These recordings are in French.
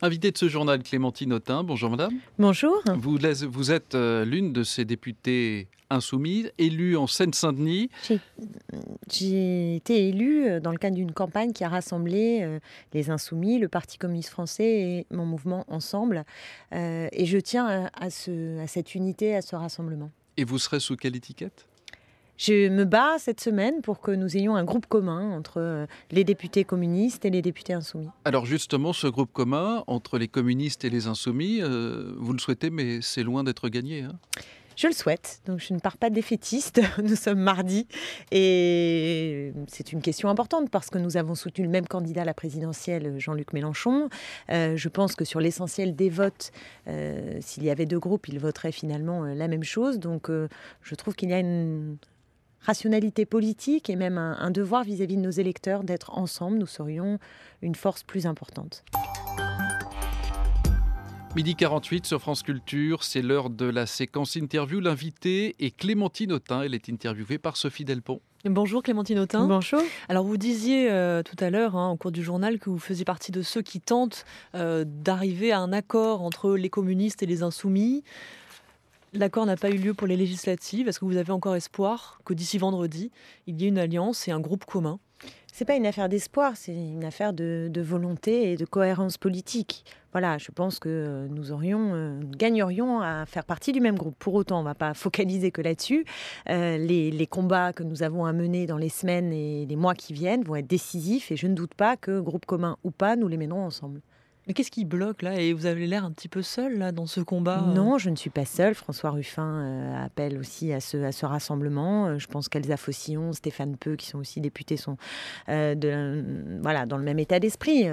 Invitée de ce journal, Clémentine Autain. Bonjour madame. Bonjour. Vous êtes l'une de ces députés insoumises, élue en Seine-Saint-Denis. J'ai j'ai été élue dans le cadre d'une campagne qui a rassemblé les Insoumis, le Parti communiste français et mon mouvement Ensemble. Et je tiens à cette unité, à ce rassemblement. Et vous serez sous quelle étiquette? Je me bats cette semaine pour que nous ayons un groupe commun entre les députés communistes et les députés insoumis. Alors justement, ce groupe commun entre les communistes et les insoumis, vous le souhaitez, mais c'est loin d'être gagné, hein. Je le souhaite, donc je ne pars pas défaitiste. Nous sommes mardi et c'est une question importante parce que nous avons soutenu le même candidat à la présidentielle, Jean-Luc Mélenchon. Je pense que sur l'essentiel des votes, s'il y avait deux groupes, ils voteraient finalement la même chose. Donc je trouve qu'il y a une rationalité politique et même un devoir vis-à-vis de nos électeurs d'être ensemble. Nous serions une force plus importante. Midi 48 sur France Culture, c'est l'heure de la séquence interview. L'invitée est Clémentine Autain. Elle est interviewée par Sophie Delpont. Bonjour Clémentine Autain. Bonjour. Alors vous disiez tout à l'heure, au cours du journal, que vous faisiez partie de ceux qui tentent d'arriver à un accord entre les communistes et les insoumis. L'accord n'a pas eu lieu pour les législatives. Est-ce que vous avez encore espoir que d'ici vendredi, il y ait une alliance et un groupe commun ? C'est pas une affaire d'espoir, c'est une affaire de volonté et de cohérence politique. Voilà, je pense que nous gagnerions à faire partie du même groupe. Pour autant, on ne va pas focaliser que là-dessus. Les combats que nous avons à mener dans les semaines et les mois qui viennent vont être décisifs et je ne doute pas que, groupe commun ou pas, nous les mènerons ensemble. Mais qu'est-ce qui bloque là? Et vous avez l'air un petit peu seul là dans ce combat. Non, je ne suis pas seule. François Ruffin appelle aussi à ce rassemblement. Je pense qu'Elsa Faucillon, Stéphane Peu, qui sont aussi députés, sont dans le même état d'esprit.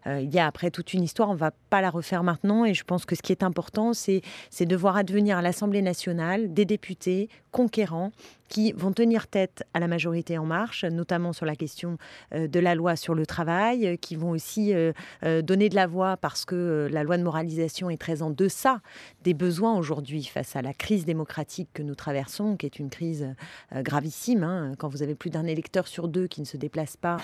Il y a après toute une histoire, on ne va pas la refaire maintenant. Et je pense que ce qui est important, c'est de voir advenir à l'Assemblée nationale des députés conquérants qui vont tenir tête à la majorité En Marche, notamment sur la question de la loi sur le travail, qui vont aussi donner de la voix parce que la loi de moralisation est très en deçà des besoins aujourd'hui face à la crise démocratique que nous traversons, qui est une crise gravissime. Quand vous avez plus d'un électeur sur deux qui ne se déplace pas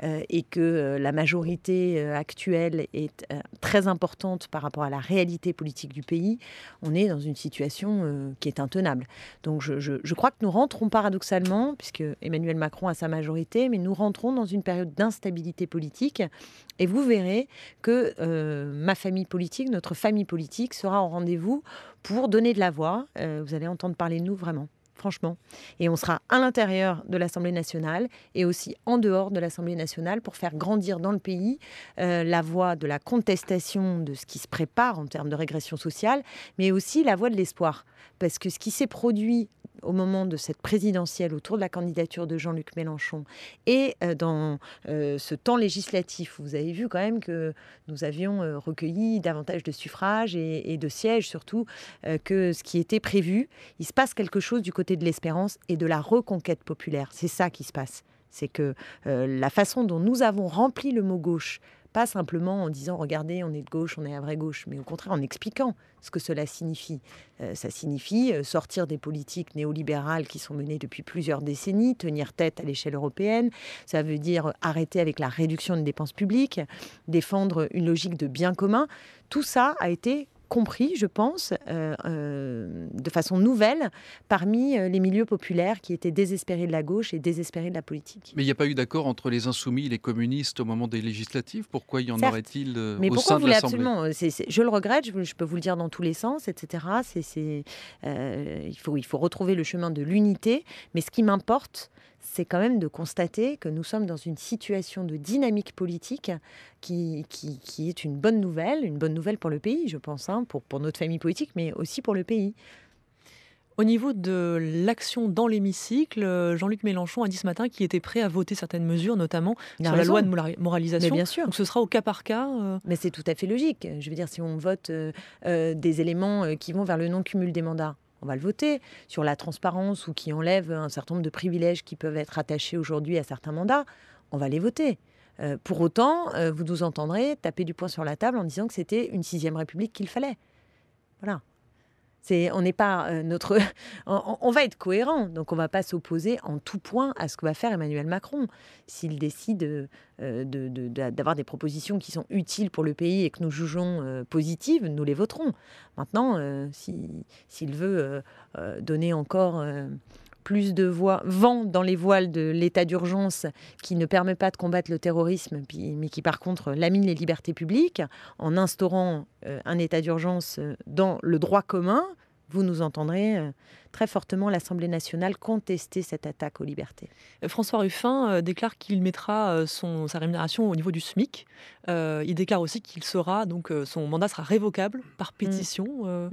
et que la majorité actuelle est très importante par rapport à la réalité politique du pays, on est dans une situation qui est intenable. Donc je crois que nous rentrons paradoxalement, puisque Emmanuel Macron a sa majorité, mais nous rentrons dans une période d'instabilité politique. Et vous verrez que ma famille politique, notre famille politique sera au rendez-vous pour donner de la voix. Vous allez entendre parler de nous vraiment. Franchement. Et on sera à l'intérieur de l'Assemblée nationale et aussi en dehors de l'Assemblée nationale pour faire grandir dans le pays la voix de la contestation de ce qui se prépare en termes de régression sociale, mais aussi la voix de l'espoir. Parce que ce qui s'est produit au moment de cette présidentielle autour de la candidature de Jean-Luc Mélenchon et dans ce temps législatif, vous avez vu quand même que nous avions recueilli davantage de suffrages et de sièges surtout que ce qui était prévu. Il se passe quelque chose du côté de l'espérance et de la reconquête populaire. C'est ça qui se passe. C'est que la façon dont nous avons rempli le mot gauche, pas simplement en disant « regardez, on est de gauche, on est la vraie gauche », mais au contraire en expliquant ce que cela signifie. Ça signifie sortir des politiques néolibérales qui sont menées depuis plusieurs décennies, tenir tête à l'échelle européenne. Ça veut dire arrêter avec la réduction des dépenses publiques, défendre une logique de bien commun. Tout ça a été compris, je pense, de façon nouvelle parmi les milieux populaires qui étaient désespérés de la gauche et désespérés de la politique. Mais il n'y a pas eu d'accord entre les insoumis et les communistes au moment des législatives. Pourquoi y en Certes. aurait-il Mais au pourquoi sein vous de voulez l'Assemblée? absolument je le regrette, je peux vous le dire dans tous les sens, etc. Il faut retrouver le chemin de l'unité. Mais ce qui m'importe, c'est quand même de constater que nous sommes dans une situation de dynamique politique qui est une bonne nouvelle pour le pays, je pense, pour notre famille politique, mais aussi pour le pays. Au niveau de l'action dans l'hémicycle, Jean-Luc Mélenchon a dit ce matin qu'il était prêt à voter certaines mesures, notamment sur la loi de moralisation. Mais bien sûr. Donc ce sera au cas par cas. Mais c'est tout à fait logique. Je veux dire, si on vote des éléments qui vont vers le non-cumul des mandats, on va le voter. Sur la transparence ou qui enlève un certain nombre de privilèges qui peuvent être attachés aujourd'hui à certains mandats, on va les voter. Pour autant, vous nous entendrez taper du poing sur la table en disant que c'était une 6e République qu'il fallait. Voilà. On n'est pas on va être cohérent, donc on ne va pas s'opposer en tout point à ce que va faire Emmanuel Macron. S'il décide d'avoir des propositions qui sont utiles pour le pays et que nous jugeons positives, nous les voterons. Maintenant, s'il veut donner encore plus de vent dans les voiles de l'état d'urgence qui ne permet pas de combattre le terrorisme, mais qui par contre lamine les libertés publiques, en instaurant un état d'urgence dans le droit commun, vous nous entendrez très fortement l'Assemblée nationale contester cette attaque aux libertés. François Ruffin déclare qu'il mettra sa rémunération au niveau du SMIC. Il déclare aussi qu'il sera, donc son mandat sera révocable par pétition.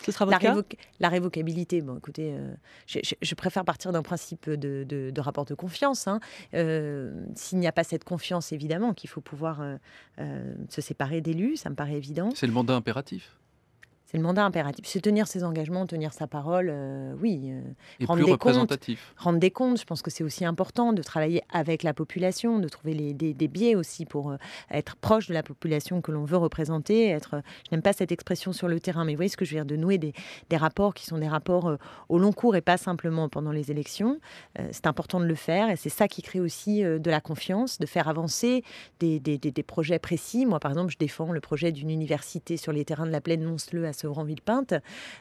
Ce sera votre cas ? La révocabilité, bon, écoutez, je préfère partir d'un principe de rapport de confiance. S'il n'y a pas cette confiance, évidemment, qu'il faut pouvoir se séparer d'élus, ça me paraît évident. C'est le mandat impératif. C'est le mandat impératif. C'est tenir ses engagements, tenir sa parole, oui. Et plus représentatif. Rendre des comptes, je pense que c'est aussi important de travailler avec la population, de trouver des biais aussi pour être proche de la population que l'on veut représenter. Je n'aime pas cette expression sur le terrain, mais vous voyez ce que je veux dire, de nouer des rapports qui sont des rapports au long cours et pas simplement pendant les élections. C'est important de le faire et c'est ça qui crée aussi de la confiance, de faire avancer des projets précis. Moi, par exemple, je défends le projet d'une université sur les terrains de la plaine Monceleux à Sevran-Villepinte.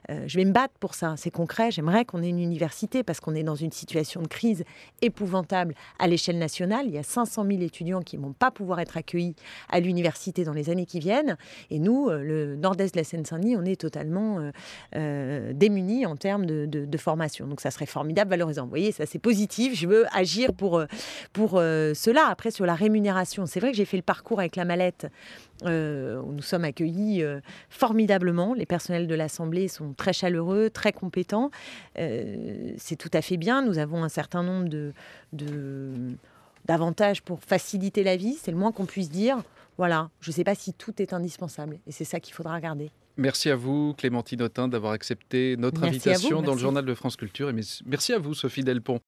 Je vais me battre pour ça, c'est concret. J'aimerais qu'on ait une université parce qu'on est dans une situation de crise épouvantable à l'échelle nationale. Il y a 500 000 étudiants qui ne vont pas pouvoir être accueillis à l'université dans les années qui viennent. Et nous, le nord-est de la Seine-Saint-Denis, on est totalement démunis en termes de formation. Donc ça serait formidable, valorisant. Vous voyez, ça c'est positif. Je veux agir pour cela. Après, sur la rémunération, c'est vrai que j'ai fait le parcours avec la mallette où nous sommes accueillis formidablement. Les personnels de l'Assemblée sont très chaleureux, très compétents. C'est tout à fait bien. Nous avons un certain nombre d'avantages pour faciliter la vie. C'est le moins qu'on puisse dire. Voilà, je ne sais pas si tout est indispensable. Et c'est ça qu'il faudra regarder. Merci à vous, Clémentine Autain, d'avoir accepté notre invitation dans le journal de France Culture. Et merci à vous, Sophie Delpont.